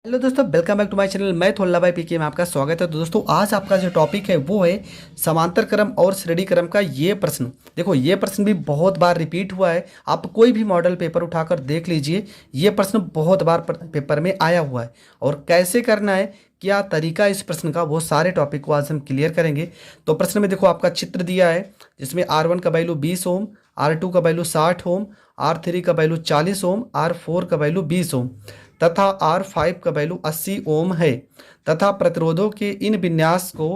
Hello दोस्तों, welcome back to my channel. मैं थोल्ला भाई पीके में आपका स्वागत है। तो दोस्तों, आज आपका जो टॉपिक है वो है समांतर क्रम और श्रेणी क्रम का ये प्रश्न। देखो, ये प्रश्न भी बहुत बार रिपीट हुआ है। आप कोई भी मॉडल पेपर उठाकर देख लीजिए, ये प्रश्न बहुत बार पेपर में आया हुआ है। और कैसे करना है, क्या तरीका इस प्रश्न का, वो सारे टॉपिक को आज हम क्लियर करेंगे। तो प्रश्न में देखो, आपका चित्र दिया है जिसमें R1 का वैल्यू 20 ओम, R2 का वैल्यू 60 ओम, R3 का वैल्यू 40 ओम, R4 का वैल्यू 20 ओम तथा R5 का वैल्यू 80 ओम है तथा प्रतिरोधों के इन विन्यास को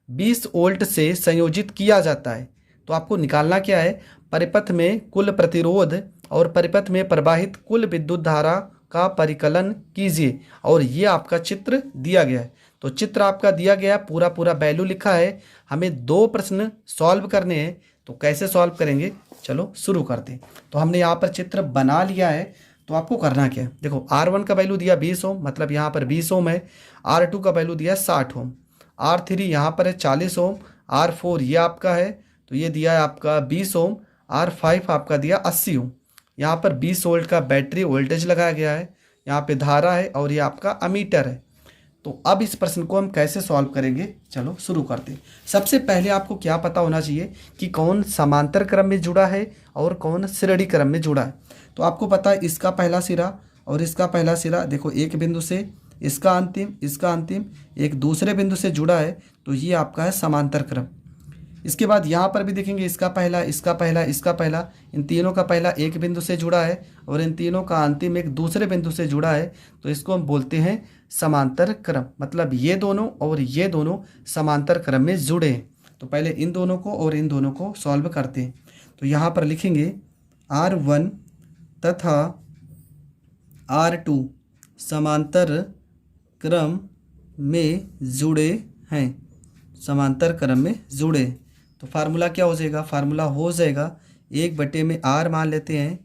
20 वोल्ट से संयोजित किया जाता है। तो आपको निकालना क्या है, परिपथ में कुल प्रतिरोध और परिपथ में प्रवाहित कुल विद्युत धारा का परिकलन कीजिए। और ये आपका चित्र दिया गया है। तो चित्र आपका दिया गया है, पूरा पूरा वैल्यू लिखा है। हमें दो प्रश्न सॉल्व करने हैं। तो कैसे सॉल्व करेंगे, चलो शुरू करते हैं। तो हमने यहाँ पर चित्र बना लिया है। तो आपको करना क्या है, देखो R1 का वैल्यू दिया 20 ओम, मतलब यहाँ पर 20 ओम है। R2 का वैल्यू दिया 60 ओम, R3 यहाँ पर है 40 ओम, R4 ये आपका है, तो ये दिया है आपका 20 ओम, R5 आपका दिया 80 ओम। यहाँ पर 20 वोल्ट का बैटरी वोल्टेज लगाया गया है, यहाँ पे धारा है और ये आपका अमीटर है। तो अब इस प्रश्न को हम कैसे सॉल्व करेंगे, चलो शुरू करते हैं। सबसे पहले आपको क्या पता होना चाहिए कि कौन समांतर क्रम में जुड़ा है और कौन श्रेणी क्रम में जुड़ा है। तो आपको पता है इसका पहला सिरा और इसका पहला सिरा, देखो एक बिंदु से इसका अंतिम एक दूसरे बिंदु से जुड़ा है, तो ये आपका है समांतर क्रम। इसके बाद यहाँ पर भी देखेंगे इसका पहला, इन तीनों का पहला एक बिंदु से जुड़ा है और इन तीनों का अंतिम एक दूसरे बिंदु से जुड़ा है, तो इसको हम बोलते हैं समांतर क्रम। मतलब ये दोनों और ये दोनों समांतर क्रम में जुड़े हैं। तो पहले इन दोनों को और इन दोनों को सॉल्व करते हैं। तो यहाँ पर लिखेंगे R1 तथा R2 समांतर क्रम में जुड़े हैं, समांतर क्रम में जुड़े। तो फार्मूला क्या हो जाएगा, फार्मूला हो जाएगा 1/में R मान लेते हैं,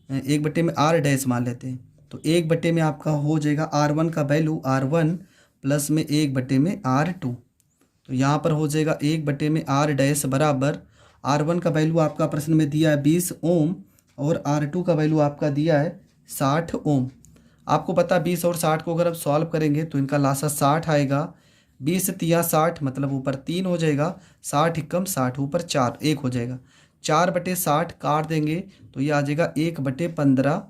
1/में R डैश मान लेते हैं। तो 1/में आपका हो जाएगा R1 का वैल्यू R1 प्लस में 1/में R2। तो यहाँ पर हो जाएगा 1/में R डैश बराबर R1 का वैल्यू आपका प्रश्न में दिया है 20 ओम और R2 का वैल्यू आपका दिया है 60 ओम। आपको पता 20 और 60 को अगर हम सॉल्व करेंगे तो इनका लासा 60 आएगा। 20 तिया 60 मतलब ऊपर 3 हो जाएगा, 60 एकम 60 ऊपर 4 1 हो जाएगा। 4/60 काट देंगे तो ये आ जाएगा 1/15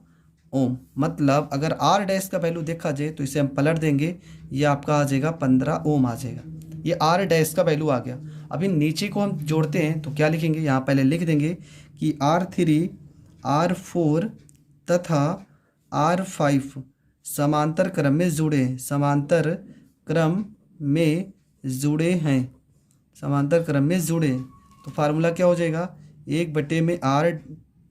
ओम। मतलब अगर R डैश का वैल्यू देखा जाए तो इसे हम पलट देंगे, ये आपका आ जाएगा 15 ओम आ जाएगा। ये R डैश का वैल्यू आ गया। अभी नीचे को हम जोड़ते हैं तो क्या लिखेंगे, यहाँ पहले लिख देंगे कि R3 R4 तथा R5 समांतर क्रम में जुड़े हैं, समांतर क्रम में जुड़े हैं, समांतर क्रम में जुड़े। तो फार्मूला क्या हो जाएगा, 1/में R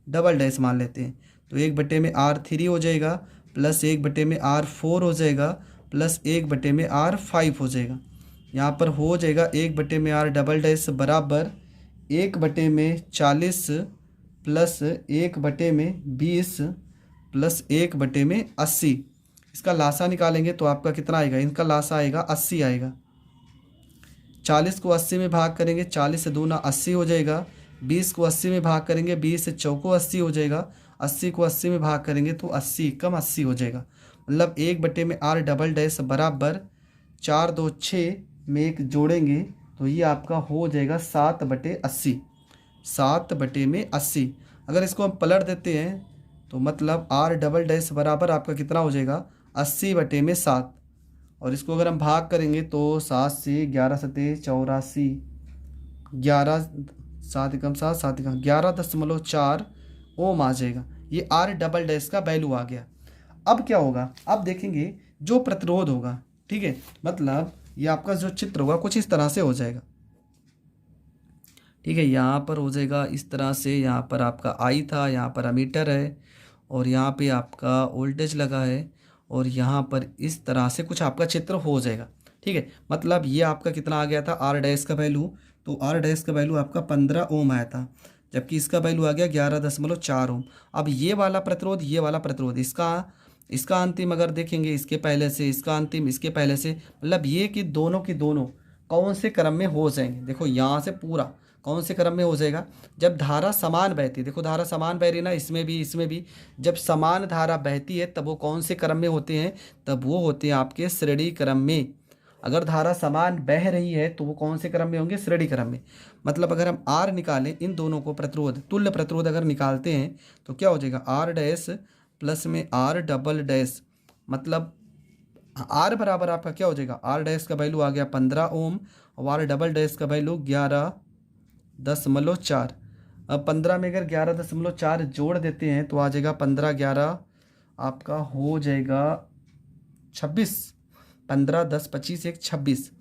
डबल डैश मान लेते हैं, तो 1/में R3 हो जाएगा प्लस 1/में R4 हो जाएगा प्लस 1/में R5 हो जाएगा। यहाँ पर हो जाएगा 1/में R डबल डैश बराबर 1/में 40 प्लस 1/में 20 प्लस 1/में 80। इसका लासा निकालेंगे तो आपका कितना आएगा, इनका लासा आएगा 80 आएगा। 40 को 80 में भाग करेंगे, 40 से दूना 80 हो जाएगा। 20 को 80 में भाग करेंगे, 20 से चौको 80 हो जाएगा। 80 को 80 में भाग करेंगे तो 80 कम 80 हो जाएगा। मतलब 1/में R डबल डैश बराबर 4 2 6 में एक जोड़ेंगे तो ये आपका हो जाएगा 7/80, 7/80। अगर इसको हम पलट देते हैं तो मतलब R डबल डैश बराबर आपका कितना हो जाएगा 80/7। और इसको अगर हम भाग करेंगे तो 7 से 11 सते 84, 11 7 एकम 7 7 एकम 11.4 ओम आ जाएगा। ये R डबल डैश का वैल्यू आ गया। अब क्या होगा, अब देखेंगे जो प्रतिरोध होगा, ठीक है, मतलब ये आपका जो चित्र होगा कुछ इस तरह से हो जाएगा, ठीक है। यहाँ पर हो जाएगा इस तरह से, यहाँ पर आपका I था, यहाँ पर अमीटर है और यहाँ पे आपका वोल्टेज लगा है और यहाँ पर इस तरह से कुछ आपका चित्र हो जाएगा, ठीक है। मतलब ये आपका कितना आ गया था R डैश का वैल्यू, तो R डैश का वैल्यू आपका 15 ओम आया था, जबकि इसका वैल्यू आ गया 11.4 ओम। अब ये वाला प्रतिरोध, ये वाला प्रतिरोध, इसका अंतिम अगर देखेंगे इसके पहले से, इसका अंतिम इसके पहले से, मतलब ये कि दोनों की दोनों कौन से क्रम में हो जाएंगे। देखो यहाँ से पूरा कौन से क्रम में हो जाएगा? जब धारा समान बहती है, देखो धारा समान बह रही है ना, इसमें भी इसमें भी, जब समान धारा बहती है तब वो कौन से क्रम में होते हैं? तब वो होते हैं आपके श्रेणी क्रम में। अगर धारा समान बह रही है तो वो कौन से क्रम में होंगे? श्रेणी क्रम में। मतलब अगर हम आर निकालें, इन दोनों को प्रतिरोध, तुल्य प्रतिरोध अगर निकालते हैं तो क्या हो जाएगा? आर डैश प्लस में आर डबल डैश, मतलब आर बराबर आपका क्या हो जाएगा? आर डैश का वैल्यू आ गया 15 ओम और आर डबल डैश का वैल्यू 11.4। अब 15 में अगर 11.4 जोड़ देते हैं तो आ जाएगा 15 11 आपका हो जाएगा 26। 15 10 25 1 26,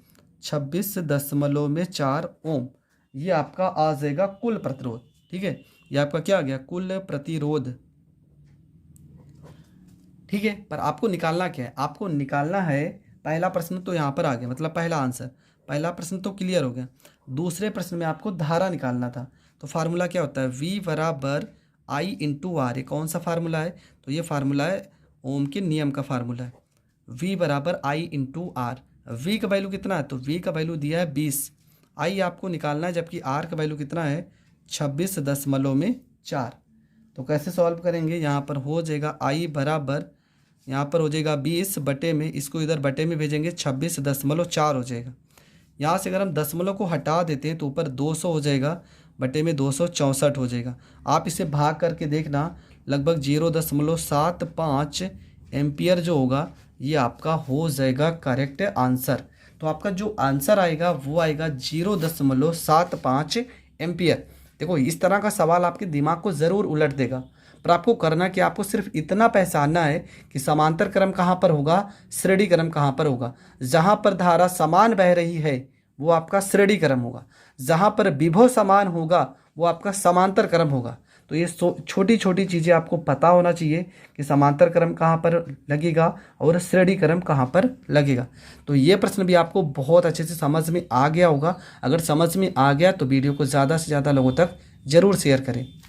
26.4 ओम। ये आपका आ जाएगा कुल प्रतिरोध। ठीक है, ये आपका क्या आ गया? कुल प्रतिरोध। ठीक है, पर आपको निकालना क्या है? आपको निकालना है, पहला प्रश्न तो यहाँ पर आ गया, मतलब पहला आंसर, पहला प्रश्न तो क्लियर हो गया। दूसरे प्रश्न में आपको धारा निकालना था, तो फार्मूला क्या होता है? V बराबर I इंटू आर। ये कौन सा फार्मूला है? तो ये फार्मूला है ओम के नियम का फार्मूला है। V बराबर I इंटू आर। V का वैल्यू कितना है? तो V का वैल्यू दिया है 20, I आपको निकालना है, जबकि R का वैल्यू कितना है? 26.4। तो कैसे सॉल्व करेंगे? यहाँ पर हो जाएगा I बराबर, यहाँ पर हो जाएगा 20 बटे में, इसको इधर बटे में भेजेंगे, 26.4 हो जाएगा। यहाँ से अगर हम दशमलव को हटा देते हैं तो ऊपर 200 हो जाएगा, बटे में 264 हो जाएगा। आप इसे भाग करके देखना, लगभग 0.75 एम्पियर जो होगा ये आपका हो जाएगा करेक्ट आंसर। तो आपका जो आंसर आएगा वो आएगा 0.75 एम्पियर। देखो इस तरह का सवाल आपके दिमाग को ज़रूर उलट देगा, पर आपको करना कि आपको सिर्फ इतना पहचानना है कि समांतर क्रम कहाँ पर होगा, श्रेणी क्रम कहाँ पर होगा। जहाँ पर धारा समान बह रही है वो आपका श्रेणी क्रम होगा, जहाँ पर विभव समान होगा वो आपका समांतर क्रम होगा। तो ये छोटी छोटी चीज़ें आपको पता होना चाहिए कि समांतर क्रम कहाँ पर लगेगा और श्रेणी क्रम कहाँ पर लगेगा। तो ये प्रश्न भी आपको बहुत अच्छे से समझ में आ गया होगा। अगर समझ में आ गया तो वीडियो को ज़्यादा से ज़्यादा लोगों तक ज़रूर शेयर करें।